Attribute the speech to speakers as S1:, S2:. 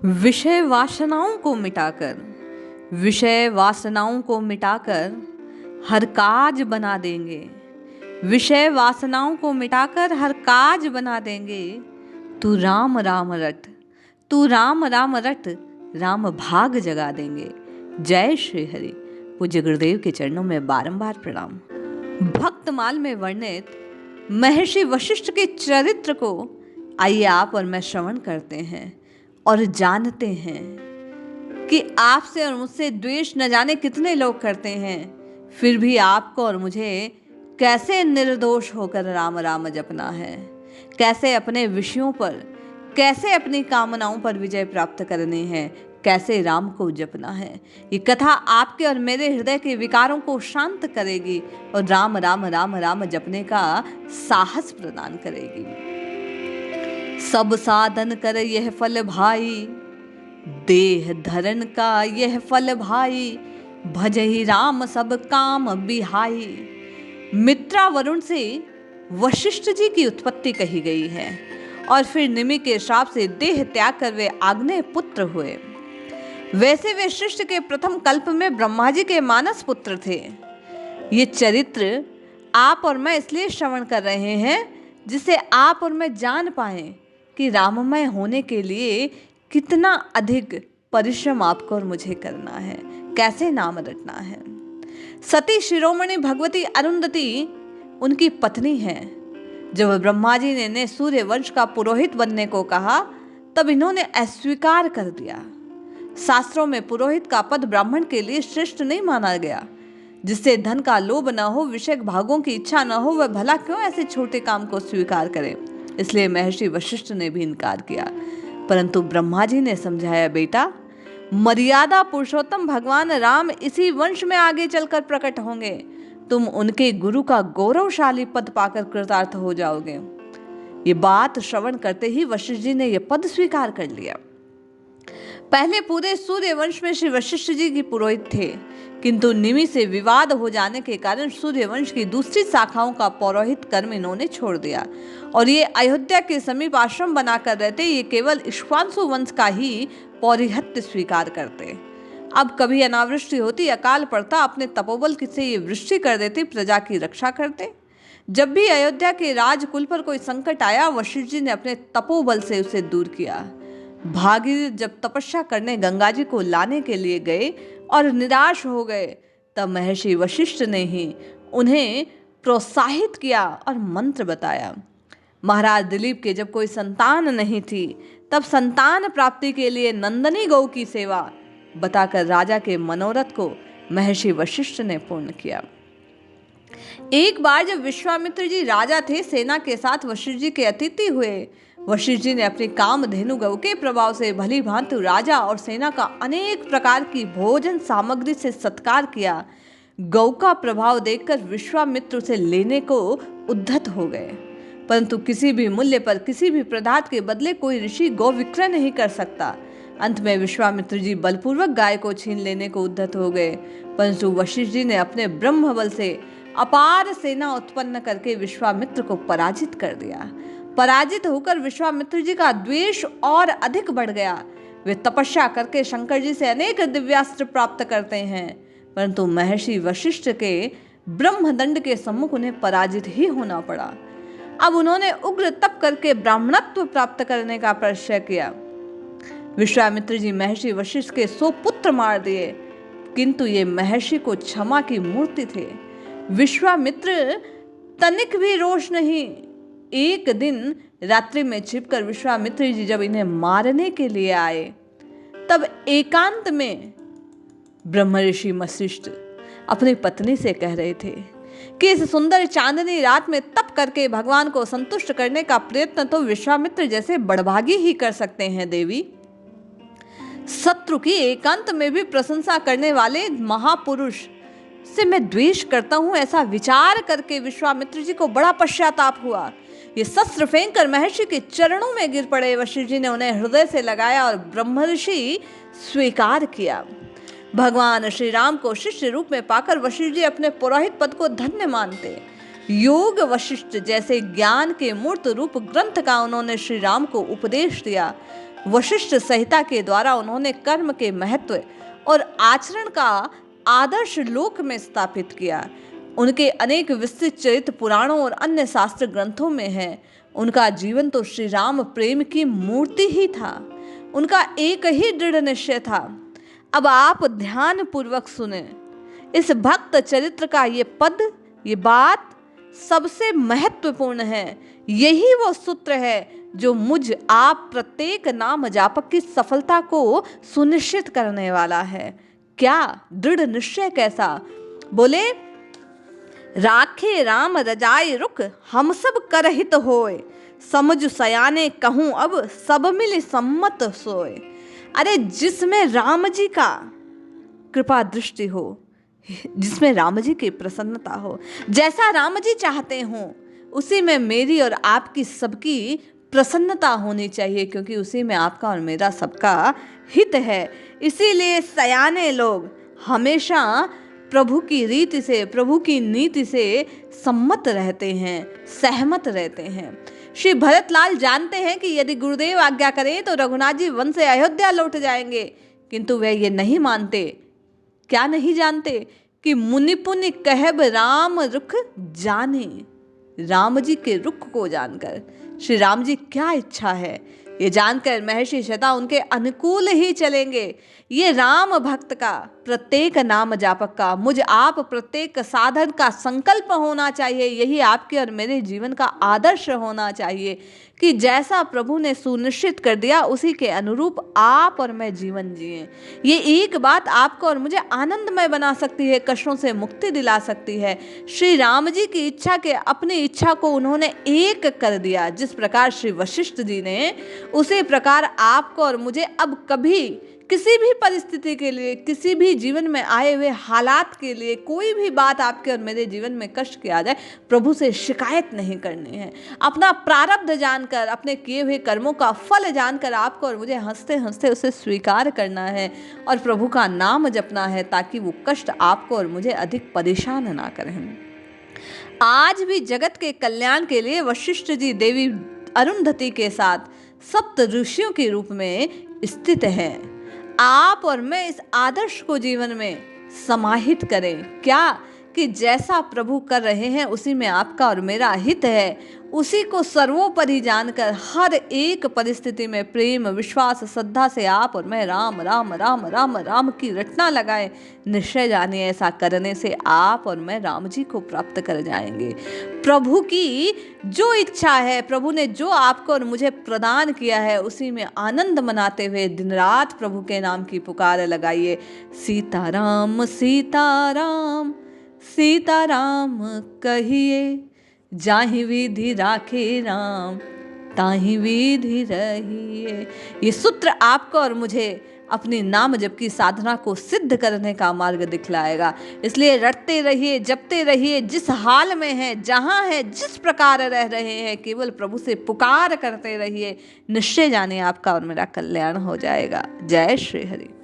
S1: विषय वासनाओं को मिटाकर विषय वासनाओं को मिटाकर हर काज बना देंगे। विषय वासनाओं को मिटाकर हर काज बना देंगे। तू राम राम रट, तू राम राम रट, राम भाग जगा देंगे। जय श्री हरि। पूज्य गुरुदेव के चरणों में बारंबार प्रणाम। भक्तमाल में वर्णित महर्षि वशिष्ठ के चरित्र को आइए आप और मैं श्रवण करते हैं और जानते हैं कि आपसे और मुझसे द्वेष न जाने कितने लोग करते हैं, फिर भी आपको और मुझे कैसे निर्दोष होकर राम राम जपना है, कैसे अपने विषयों पर, कैसे अपनी कामनाओं पर विजय प्राप्त करनी है, कैसे राम को जपना है। ये कथा आपके और मेरे हृदय के विकारों को शांत करेगी और राम राम राम राम जपने का साहस प्रदान करेगी। सब साधन कर यह फल भाई, देह धरण का यह फल भाई, भजहि राम सब काम बिहाई। मित्रा वरुण से वशिष्ठ जी की उत्पत्ति कही गई है और फिर निमि के श्राप से देह त्याग कर वे आग्नेय पुत्र हुए। वैसे वे सृष्टि के प्रथम कल्प में ब्रह्मा जी के मानस पुत्र थे। ये चरित्र आप और मैं इसलिए श्रवण कर रहे हैं जिससे आप और मैं जान पाएं कि राममय होने के लिए कितना अधिक परिश्रम आपको और मुझे करना है, कैसे नाम रटना है। सती शिरोमणि भगवती अरुंधति उनकी पत्नी है। जब ब्रह्मा जी ने इन्हें सूर्य वंश का पुरोहित बनने को कहा तब इन्होंने अस्वीकार कर दिया। शास्त्रों में पुरोहित का पद ब्राह्मण के लिए श्रेष्ठ नहीं माना गया। जिससे धन का लोभ न हो, विषय भागों की इच्छा न हो, वह भला क्यों ऐसे छोटे काम को स्वीकार करे। इसलिए महर्षि वशिष्ठ ने भी इनकार किया, परंतु ब्रह्मा जी ने समझाया, बेटा मर्यादा पुरुषोत्तम भगवान राम इसी वंश में आगे चलकर प्रकट होंगे। तुम उनके गुरु का गौरवशाली पद पाकर कृतार्थ हो जाओगे। ये बात श्रवण करते ही वशिष्ठ जी ने यह पद स्वीकार कर लिया। पहले पूरे सूर्य वंश में श्री वशिष्ठ जी की पुरोहित थे, किंतु निमि से विवाद हो जाने के कारण सूर्य वंश की दूसरी शाखाओं का पौरोहित कर्म इन्होंने छोड़ दिया और ये अयोध्या के समीप आश्रम बनाकर रहते। ये केवल इक्ष्वाकु वंश का ही पौरोहित्य स्वीकार करते। अब कभी अनावृष्टि होती, अकाल पड़ता, अपने तपोबल से ये वृष्टि कर देते, प्रजा की रक्षा करते। जब भी अयोध्या के राजकुल पर कोई संकट आया, वशिष्ठ जी ने अपने तपोबल से उसे दूर किया। भागीरथ जब तपस्या करने गंगा जी को लाने के लिए गए और निराश हो गए, तब महर्षि वशिष्ठ ने ही उन्हें प्रोत्साहित किया और मंत्र बताया। महाराज दिलीप के जब कोई संतान नहीं थी, तब संतान प्राप्ति के लिए नंदनी गौ की सेवा बताकर राजा के मनोरथ को महर्षि वशिष्ठ ने पूर्ण किया। एक बार जब विश्वामित्र जी राजा थे, सेना के साथ वशिष्ठ जी के अतिथि हुए। वशिष्ठ जी ने अपनी कामधेनु गौ के प्रभाव से भली भांति राजा और सेना का अनेक प्रकार की भोजन सामग्री से सत्कार किया। गौ का प्रभाव देखकर विश्वामित्र उसे लेने को उद्धत हो गए, परंतु किसी भी मूल्य पर, किसी भी पदार्थ के बदले कोई ऋषि गौ विक्रय नहीं कर सकता। अंत में विश्वामित्र जी बलपूर्वक गाय को छीन लेने को उद्धत हो गए, परंतु वशिष्ठ जी ने अपने ब्रह्म बल से अपार सेना उत्पन्न करके विश्वामित्र को पराजित कर दिया। पराजित होकर विश्वामित्र जी का द्वेष और अधिक बढ़ गया। वे तपस्या करके शंकर जी से अनेक दिव्यास्त्र प्राप्त करते हैं, परंतु महर्षि वशिष्ठ के ब्रह्मदंड के सम्मुख उन्हें पराजित ही होना पड़ा। अब उन्होंने उग्र तप करके ब्राह्मणत्व प्राप्त करने का प्रत्यय किया। विश्वामित्र जी महर्षि वशिष्ठ के 100 पुत्र मार दिए, किंतु ये महर्षि को क्षमा की मूर्ति थे। विश्वामित्र तनिक भी रोष नहीं। एक दिन रात्रि में छिपकर विश्वामित्र जी जब इन्हें मारने के लिए आए, तब एकांत में ब्रह्म ऋषि वशिष्ठ अपनी पत्नी से कह रहे थे कि इस सुंदर चांदनी रात में तप करके भगवान को संतुष्ट करने का प्रयत्न तो विश्वामित्र जैसे बड़भागी ही कर सकते हैं देवी। शत्रु की एकांत में भी प्रशंसा करने वाले महापुरुष से मैं द्वेष करता हूं, ऐसा विचार करके विश्वामित्र जी को बड़ा पश्चाताप हुआ। ये शस्त्र फेंक कर महर्षि के चरणों में गिर पड़े। वशिष्ठ जी ने उन्हें हृदय से लगाया और ब्रह्मर्षि स्वीकार किया। भगवान श्री राम को शिष्य रूप में पाकर वशिष्ठ जी अपने पुरोहित पद को धन्य मानते। योग वशिष्ठ जैसे ज्ञान के मूर्त रूप ग्रंथ का उन्होंने श्री राम को उपदेश दिया। वशिष्ठ संहिता के द्वारा उन्होंने कर्म के महत्व और आचरण का आदर्श लोक में स्थापित किया। उनके अनेक विस्तृत चरित्र पुराणों और अन्य शास्त्र ग्रंथों में है। उनका जीवन तो श्री राम प्रेम की मूर्ति ही था। उनका एक ही दृढ़ निश्चय था। अब आप ध्यान पूर्वक सुने। इस भक्त चरित्र का ये पद, ये बात सबसे महत्वपूर्ण है। यही वो सूत्र है जो मुझ आप प्रत्येक नाम जापक की सफलता को सुनिश्चित करने वाला है। क्या दृढ़ निश्चय कैसा? बोले, राखे राम रजाई रुख, हम सब करहित होए, समझ सयाने कहूं अब, सब मिल सम्मत सोए। अरे जिसमें राम जी का कृपा दृष्टि हो, जिसमें राम जी की प्रसन्नता हो, जैसा राम जी चाहते हो, उसी में मेरी और आपकी सबकी प्रसन्नता होनी चाहिए, क्योंकि उसी में आपका और मेरा सबका हित है। इसीलिए सयाने लोग हमेशा प्रभु की रीति से, प्रभु की नीति से सम्मत रहते हैं, सहमत रहते हैं। श्री भरतलाल जानते हैं कि यदि गुरुदेव आज्ञा करें तो रघुनाथ जी वन से अयोध्या लौट जाएंगे, किंतु वे ये नहीं मानते। क्या नहीं जानते? कि मुनि पुनि कहब राम रुख जाने। राम जी के रुख को जानकर श्री राम जी क्या इच्छा है ये जानकर महर्षि शता उनके अनुकूल ही चलेंगे। ये राम भक्त का, प्रत्येक नाम जापक का, मुझ आप प्रत्येक साधन का संकल्प होना चाहिए। यही आपके और मेरे जीवन का आदर्श होना चाहिए कि जैसा प्रभु ने सुनिश्चित कर दिया उसी के अनुरूप आप और मैं जीवन जिए। ये एक बात आपको और मुझे आनंदमय बना सकती है, कष्टों से मुक्ति दिला सकती है। श्री राम जी की इच्छा के अपनी इच्छा को उन्होंने एक कर दिया। जिस प्रकार श्री वशिष्ठ जी ने, उसी प्रकार आपको और मुझे अब कभी किसी भी परिस्थिति के लिए, किसी भी जीवन में आए हुए हालात के लिए, कोई भी बात आपके और मेरे जीवन में कष्ट के आ जाए, प्रभु से शिकायत नहीं करनी है। अपना प्रारब्ध जानकर, अपने किए हुए कर्मों का फल जानकर आपको और मुझे हंसते हंसते उसे स्वीकार करना है और प्रभु का नाम जपना है, ताकि वो कष्ट आपको और मुझे अधिक परेशान ना करें। आज भी जगत के कल्याण के लिए वशिष्ठ जी देवी अरुंधति के साथ सप्त ऋषियों के रूप में स्थित हैं। आप और मैं इस आदर्श को जीवन में समाहित करें। क्या? कि जैसा प्रभु कर रहे हैं उसी में आपका और मेरा हित है। उसी को सर्वोपरि जानकर हर एक परिस्थिति में प्रेम, विश्वास, श्रद्धा से आप और मैं राम राम राम राम राम की रटना लगाए। निश्चय जानिए, ऐसा करने से आप और मैं राम जी को प्राप्त कर जाएंगे। प्रभु की जो इच्छा है, प्रभु ने जो आपको और मुझे प्रदान किया है, उसी में आनंद मनाते हुए दिन रात प्रभु के नाम की पुकार लगाइए। सीताराम सीताराम सीताराम कहिए, जाहि विधि राखे राम, ताहि विधि रहिए। ये सूत्र आपको और मुझे अपनी नाम जप की साधना को सिद्ध करने का मार्ग दिखलाएगा। इसलिए रटते रहिए, जपते रहिए। जिस हाल में है, जहाँ है, जिस प्रकार रह रहे हैं, केवल प्रभु से पुकार करते रहिए। निश्चय जाने आपका और मेरा कल्याण हो जाएगा। जय श्री हरि।